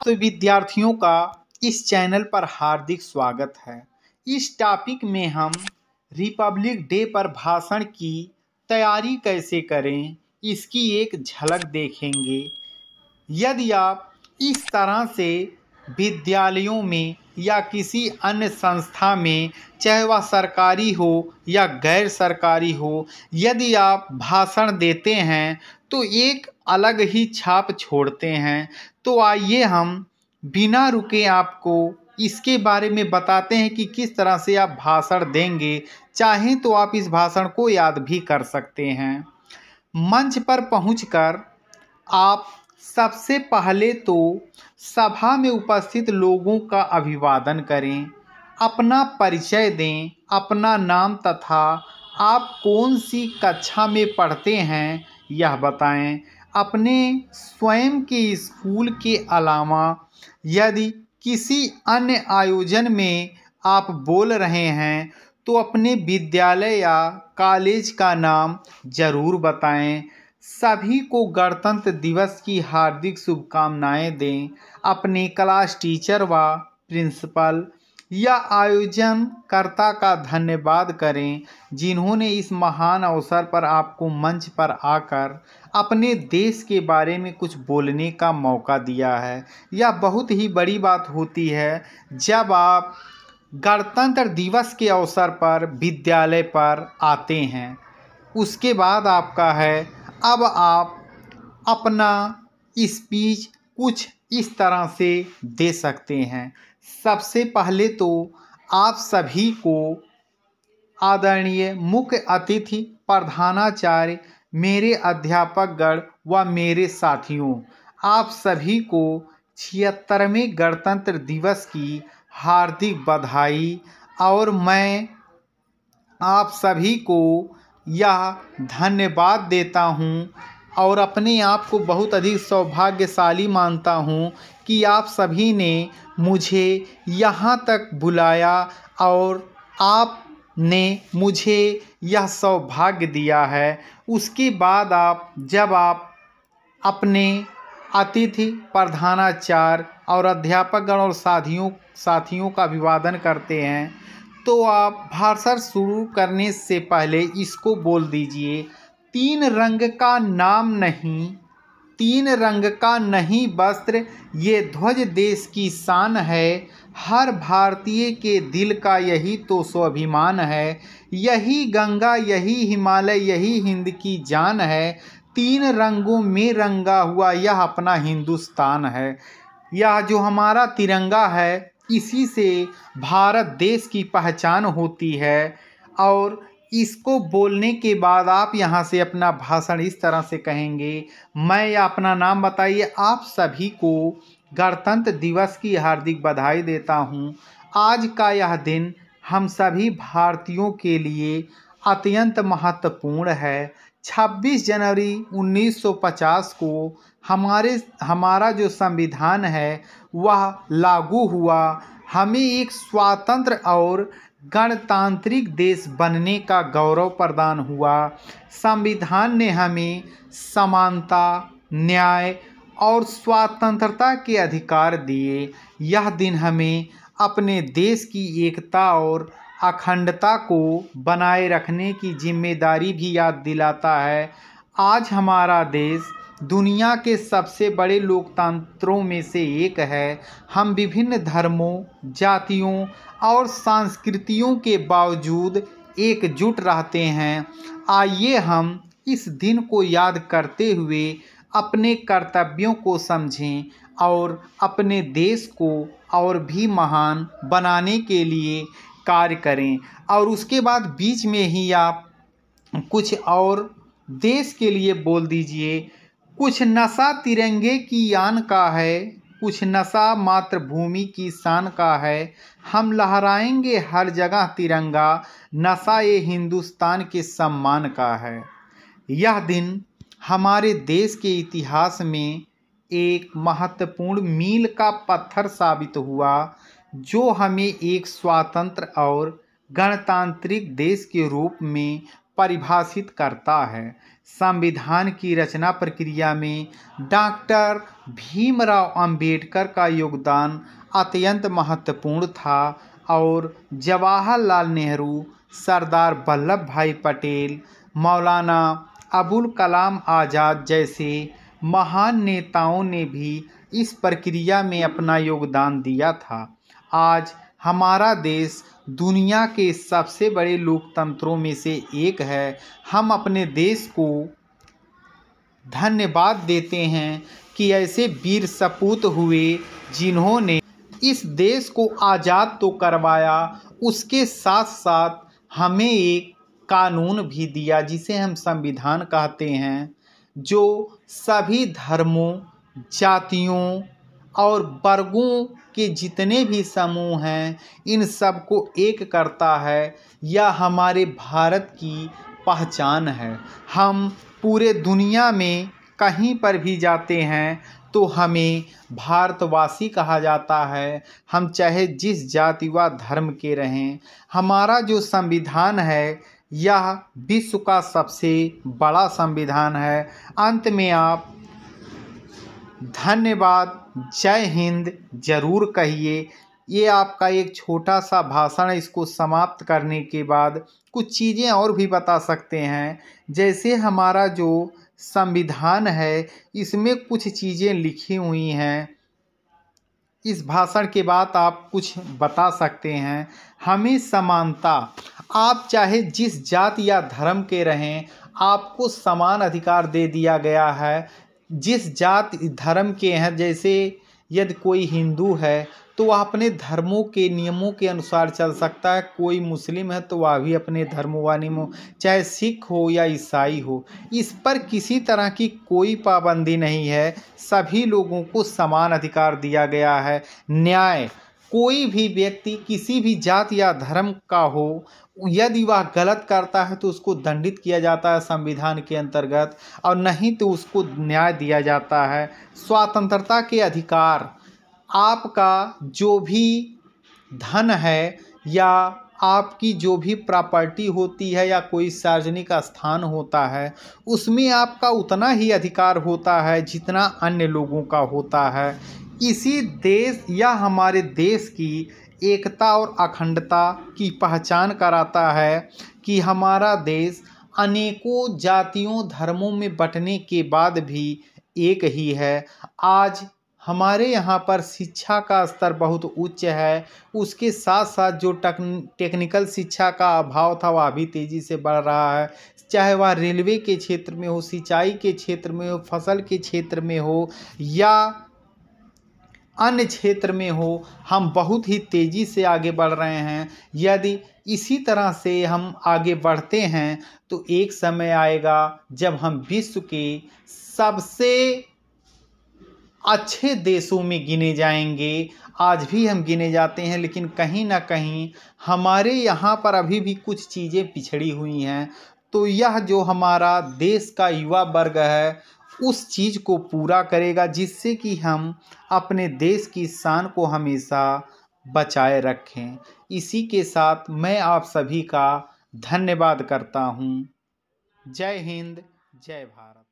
तो विद्यार्थियों का इस चैनल पर हार्दिक स्वागत है। इस टॉपिक में हम रिपब्लिक डे पर भाषण की तैयारी कैसे करें इसकी एक झलक देखेंगे। यदि आप इस तरह से विद्यालयों में या किसी अन्य संस्था में, चाहे वह सरकारी हो या गैर सरकारी हो, यदि आप भाषण देते हैं तो एक अलग ही छाप छोड़ते हैं। तो आइए हम बिना रुके आपको इसके बारे में बताते हैं कि किस तरह से आप भाषण देंगे। चाहें तो आप इस भाषण को याद भी कर सकते हैं। मंच पर पहुंचकर आप सबसे पहले तो सभा में उपस्थित लोगों का अभिवादन करें, अपना परिचय दें, अपना नाम तथा आप कौन सी कक्षा में पढ़ते हैं यह बताएं। अपने स्वयं के स्कूल के अलावा यदि किसी अन्य आयोजन में आप बोल रहे हैं तो अपने विद्यालय या कॉलेज का नाम ज़रूर बताएं। सभी को गणतंत्र दिवस की हार्दिक शुभकामनाएं दें। अपने क्लास टीचर व प्रिंसिपल या आयोजनकर्ता का धन्यवाद करें जिन्होंने इस महान अवसर पर आपको मंच पर आकर अपने देश के बारे में कुछ बोलने का मौका दिया है। यह बहुत ही बड़ी बात होती है जब आप गणतंत्र दिवस के अवसर पर विद्यालय पर आते हैं। उसके बाद आपका है, अब आप अपना स्पीच कुछ इस तरह से दे सकते हैं। सबसे पहले तो आप सभी को आदरणीय मुख्य अतिथि, प्रधानाचार्य, मेरे अध्यापकगण व मेरे साथियों, आप सभी को 76वें गणतंत्र दिवस की हार्दिक बधाई। और मैं आप सभी को यह धन्यवाद देता हूँ और अपने आप को बहुत अधिक सौभाग्यशाली मानता हूँ कि आप सभी ने मुझे यहाँ तक बुलाया और आपने मुझे यह सौभाग्य दिया है। उसके बाद जब आप अपने अतिथि, प्रधानाचार्य और अध्यापकगण और साथियों का अभिवादन करते हैं तो आप भाषण शुरू करने से पहले इसको बोल दीजिए, तीन रंग का नाम नहीं, तीन रंग का नहीं वस्त्र, ये ध्वज देश की शान है। हर भारतीय के दिल का यही तो स्वाभिमान है। यही गंगा, यही हिमालय, यही हिंद की जान है। तीन रंगों में रंगा हुआ यह अपना हिंदुस्तान है। यह जो हमारा तिरंगा है, इसी से भारत देश की पहचान होती है। और इसको बोलने के बाद आप यहाँ से अपना भाषण इस तरह से कहेंगे, मैं या अपना नाम बताइए। आप सभी को गणतंत्र दिवस की हार्दिक बधाई देता हूँ। आज का यह दिन हम सभी भारतीयों के लिए अत्यंत महत्वपूर्ण है। 26 जनवरी 1950 को हमारा जो संविधान है वह लागू हुआ। हमें एक स्वतंत्र और गणतांत्रिक देश बनने का गौरव प्रदान हुआ। संविधान ने हमें समानता, न्याय और स्वतंत्रता के अधिकार दिए। यह दिन हमें अपने देश की एकता और अखंडता को बनाए रखने की जिम्मेदारी भी याद दिलाता है। आज हमारा देश दुनिया के सबसे बड़े लोकतंत्रों में से एक है। हम विभिन्न धर्मों, जातियों और संस्कृतियों के बावजूद एकजुट रहते हैं। आइए हम इस दिन को याद करते हुए अपने कर्तव्यों को समझें और अपने देश को और भी महान बनाने के लिए कार्य करें। और उसके बाद बीच में ही आप कुछ और देश के लिए बोल दीजिए। कुछ नशा तिरंगे की आन का है, कुछ नशा मातृभूमि की शान का है। हम लहराएंगे हर जगह तिरंगा, नशा ये हिंदुस्तान के सम्मान का है। यह दिन हमारे देश के इतिहास में एक महत्वपूर्ण मील का पत्थर साबित हुआ, जो हमें एक स्वतंत्र और गणतांत्रिक देश के रूप में परिभाषित करता है। संविधान की रचना प्रक्रिया में डॉक्टर भीमराव अंबेडकर का योगदान अत्यंत महत्वपूर्ण था और जवाहरलाल नेहरू, सरदार वल्लभ भाई पटेल, मौलाना अबुल कलाम आज़ाद जैसे महान नेताओं ने भी इस प्रक्रिया में अपना योगदान दिया था। आज हमारा देश दुनिया के सबसे बड़े लोकतंत्रों में से एक है। हम अपने देश को धन्यवाद देते हैं कि ऐसे वीर सपूत हुए जिन्होंने इस देश को आज़ाद तो करवाया, उसके साथ साथ हमें एक कानून भी दिया जिसे हम संविधान कहते हैं, जो सभी धर्मों, जातियों और वर्गों के जितने भी समूह हैं इन सबको एक करता है। यह हमारे भारत की पहचान है। हम पूरे दुनिया में कहीं पर भी जाते हैं तो हमें भारतवासी कहा जाता है, हम चाहे जिस जाति व धर्म के रहें। हमारा जो संविधान है यह विश्व का सबसे बड़ा संविधान है। अंत में आप धन्यवाद, जय हिंद ज़रूर कहिए। ये आपका एक छोटा सा भाषण है। इसको समाप्त करने के बाद कुछ चीज़ें और भी बता सकते हैं। जैसे हमारा जो संविधान है इसमें कुछ चीज़ें लिखी हुई हैं। इस भाषण के बाद आप कुछ बता सकते हैं। हमें समानता, आप चाहे जिस जाति या धर्म के रहें आपको समान अधिकार दे दिया गया है। जिस जाति धर्म के हैं, जैसे यदि कोई हिंदू है तो वह अपने धर्मों के नियमों के अनुसार चल सकता है, कोई मुस्लिम है तो वह भी अपने धर्म व नियमों, चाहे सिख हो या ईसाई हो, इस पर किसी तरह की कोई पाबंदी नहीं है। सभी लोगों को समान अधिकार दिया गया है। न्याय, कोई भी व्यक्ति किसी भी जाति या धर्म का हो, यदि वह गलत करता है तो उसको दंडित किया जाता है संविधान के अंतर्गत, और नहीं तो उसको न्याय दिया जाता है। स्वतंत्रता के अधिकार, आपका जो भी धन है या आपकी जो भी प्रॉपर्टी होती है या कोई सार्वजनिक स्थान होता है उसमें आपका उतना ही अधिकार होता है जितना अन्य लोगों का होता है। इसी देश या हमारे देश की एकता और अखंडता की पहचान कराता है कि हमारा देश अनेकों जातियों धर्मों में बंटने के बाद भी एक ही है। आज हमारे यहाँ पर शिक्षा का स्तर बहुत उच्च है। उसके साथ साथ जो टेक्निकल शिक्षा का अभाव था वह भी तेज़ी से बढ़ रहा है। चाहे वह रेलवे के क्षेत्र में हो, सिंचाई के क्षेत्र में हो, फसल के क्षेत्र में हो या अन्य क्षेत्र में हो, हम बहुत ही तेज़ी से आगे बढ़ रहे हैं। यदि इसी तरह से हम आगे बढ़ते हैं तो एक समय आएगा जब हम विश्व के सबसे अच्छे देशों में गिने जाएंगे। आज भी हम गिने जाते हैं, लेकिन कहीं ना कहीं हमारे यहाँ पर अभी भी कुछ चीज़ें पिछड़ी हुई हैं। तो यह जो हमारा देश का युवा वर्ग है उस चीज़ को पूरा करेगा जिससे कि हम अपने देश की शान को हमेशा बचाए रखें। इसी के साथ मैं आप सभी का धन्यवाद करता हूँ। जय हिंद, जय भारत।